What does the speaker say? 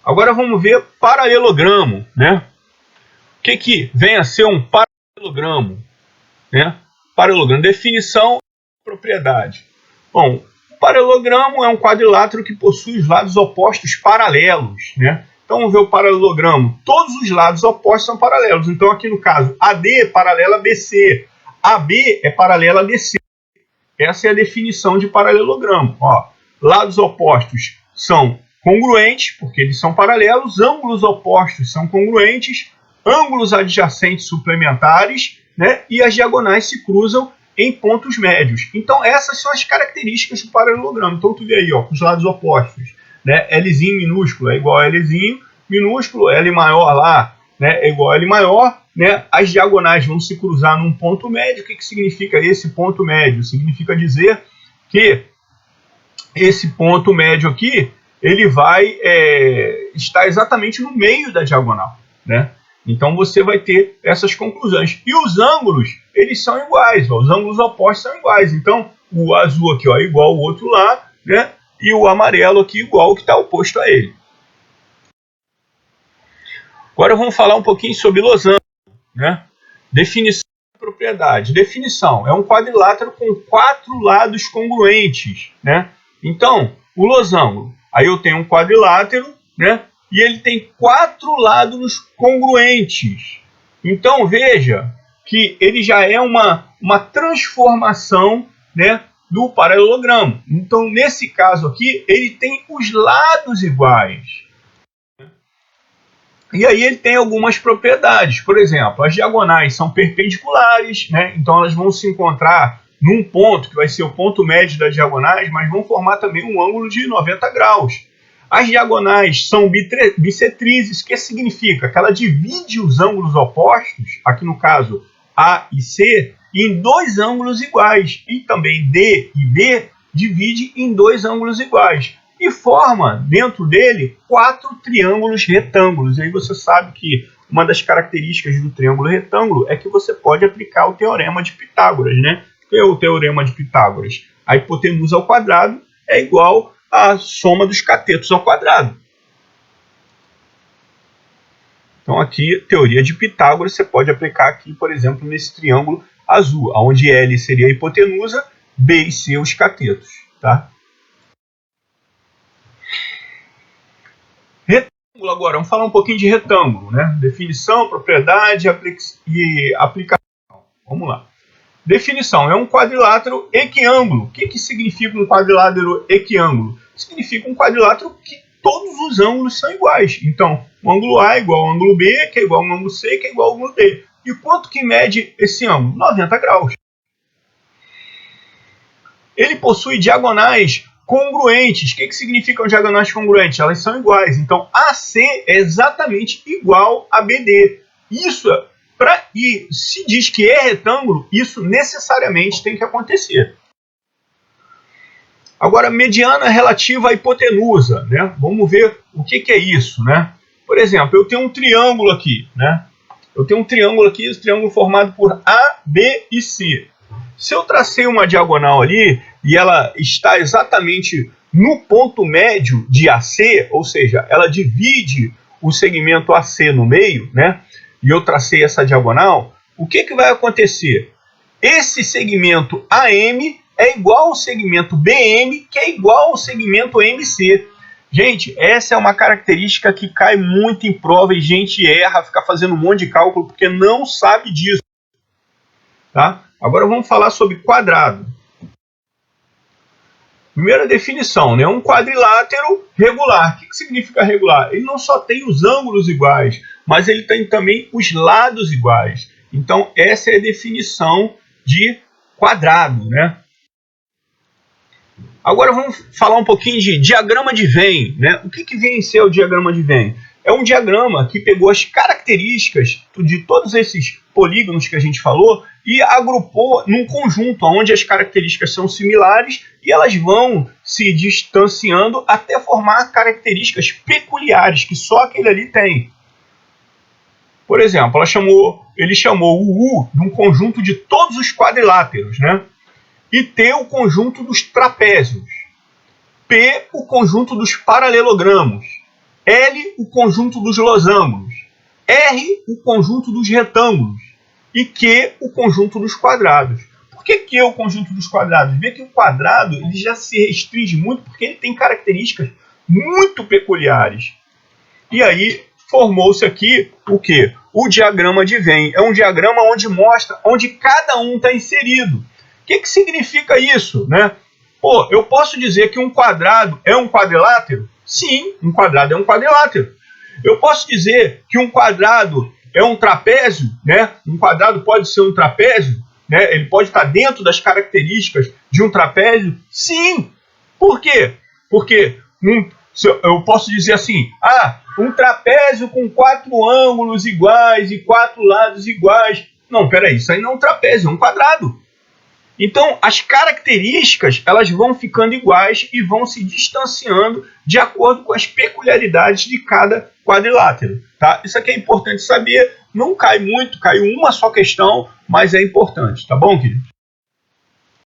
Agora vamos ver paralelogramo, né? O que vem a ser um paralelogramo, né? Paralelogramo, definição, propriedade. Bom, o paralelogramo é um quadrilátero que possui os lados opostos paralelos, né? Então vamos ver o paralelogramo. Todos os lados opostos são paralelos. Então aqui no caso, AD é paralela a BC, AB é paralela a DC. Essa é a definição de paralelogramo. Ó, lados opostos são congruentes, porque eles são paralelos, ângulos opostos são congruentes, ângulos adjacentes suplementares, né, e as diagonais se cruzam em pontos médios. Então essas são as características do paralelogramo. Então tu vê aí, ó, os lados opostos, né, Lzinho minúsculo é igual a Lzinho minúsculo, L maior lá, né, é igual a L maior, né, as diagonais vão se cruzar num ponto médio. O que significa esse ponto médio? Significa dizer que esse ponto médio aqui, ele vai estar exatamente no meio da diagonal, né? Então você vai ter essas conclusões. E os ângulos, eles são iguais, ó, os ângulos opostos são iguais. Então o azul aqui, ó, é igual ao outro lá, né? E o amarelo aqui igual ao que está oposto a ele. Agora vamos falar um pouquinho sobre losango, né? Definição de propriedade. Definição é um quadrilátero com 4 lados congruentes, né? Então, o losango, aí eu tenho um quadrilátero, né? E ele tem 4 lados congruentes. Então veja que ele já é uma transformação, né, do paralelogramo. Então nesse caso aqui ele tem os lados iguais. E aí ele tem algumas propriedades. Por exemplo, as diagonais são perpendiculares, né? Então elas vão se encontrar num ponto que vai ser o ponto médio das diagonais, mas vão formar também um ângulo de 90 graus. As diagonais são bissetrizes, que significa que ela divide os ângulos opostos, aqui no caso A e C, em 2 ângulos iguais. E também D e B divide em 2 ângulos iguais. E forma, dentro dele, 4 triângulos retângulos. E aí você sabe que uma das características do triângulo retângulo é que você pode aplicar o teorema de Pitágoras, né? O que é o teorema de Pitágoras? A hipotenusa ao quadrado é igual a soma dos catetos ao quadrado. Então aqui, teoria de Pitágoras, você pode aplicar aqui, por exemplo, nesse triângulo azul, onde L seria a hipotenusa, B e C os catetos, tá? Retângulo agora, vamos falar um pouquinho de retângulo, né? Definição, propriedade e aplicação. Vamos lá. Definição, é um quadrilátero equiângulo. O que significa um quadrilátero equiângulo? Significa um quadrilátero que todos os ângulos são iguais. Então, o ângulo A é igual ao ângulo B, que é igual ao ângulo C, que é igual ao ângulo D. E quanto que mede esse ângulo? 90 graus. Ele possui diagonais congruentes. O que significam diagonais congruentes? Elas são iguais. Então, AC é exatamente igual a BD. E se diz que é retângulo, isso necessariamente tem que acontecer. Agora, mediana relativa à hipotenusa, né? Vamos ver o que é isso, né? Por exemplo, eu tenho um triângulo aqui, né? Eu tenho um triângulo aqui, esse triângulo formado por A, B e C. Se eu tracei uma diagonal ali e ela está exatamente no ponto médio de AC, ou seja, ela divide o segmento AC no meio, né? E eu tracei essa diagonal, o que vai acontecer? Esse segmento AM é igual ao segmento BM, que é igual ao segmento MC. Gente, essa é uma característica que cai muito em prova e gente erra, fica fazendo um monte de cálculo porque não sabe disso. Tá? Agora vamos falar sobre quadrado. Primeira definição, né? Um quadrilátero regular. O que significa regular? Ele não só tem os ângulos iguais, mas ele tem também os lados iguais. Então, essa é a definição de quadrado, né? Agora vamos falar um pouquinho de diagrama de Venn, né? O que vem a ser o diagrama de Venn? É um diagrama que pegou as características de todos esses polígonos que a gente falou e agrupou num conjunto onde as características são similares e elas vão se distanciando até formar características peculiares que só aquele ali tem. Por exemplo, ele chamou o U de um conjunto de todos os quadriláteros, né? E T o conjunto dos trapézios, P o conjunto dos paralelogramos, L, o conjunto dos losangos. R, o conjunto dos retângulos. E Q, o conjunto dos quadrados. Por que Q é o conjunto dos quadrados? Vê que o quadrado ele já se restringe muito porque ele tem características muito peculiares. E aí formou-se aqui o quê? O diagrama de Venn. É um diagrama onde mostra onde cada um está inserido. O que significa isso, né? Pô, eu posso dizer que um quadrado é um quadrilátero? Sim, um quadrado é um quadrilátero. Eu posso dizer que um quadrado é um trapézio, né? Um quadrado pode ser um trapézio, né? Ele pode estar dentro das características de um trapézio? Sim. Por quê? Porque eu posso dizer assim, um trapézio com 4 ângulos iguais e 4 lados iguais. Não, peraí, isso aí não é um trapézio, é um quadrado. Então, as características elas vão ficando iguais e vão se distanciando de acordo com as peculiaridades de cada quadrilátero. Tá? Isso aqui é importante saber, não cai muito, caiu uma só questão, mas é importante, tá bom, querido?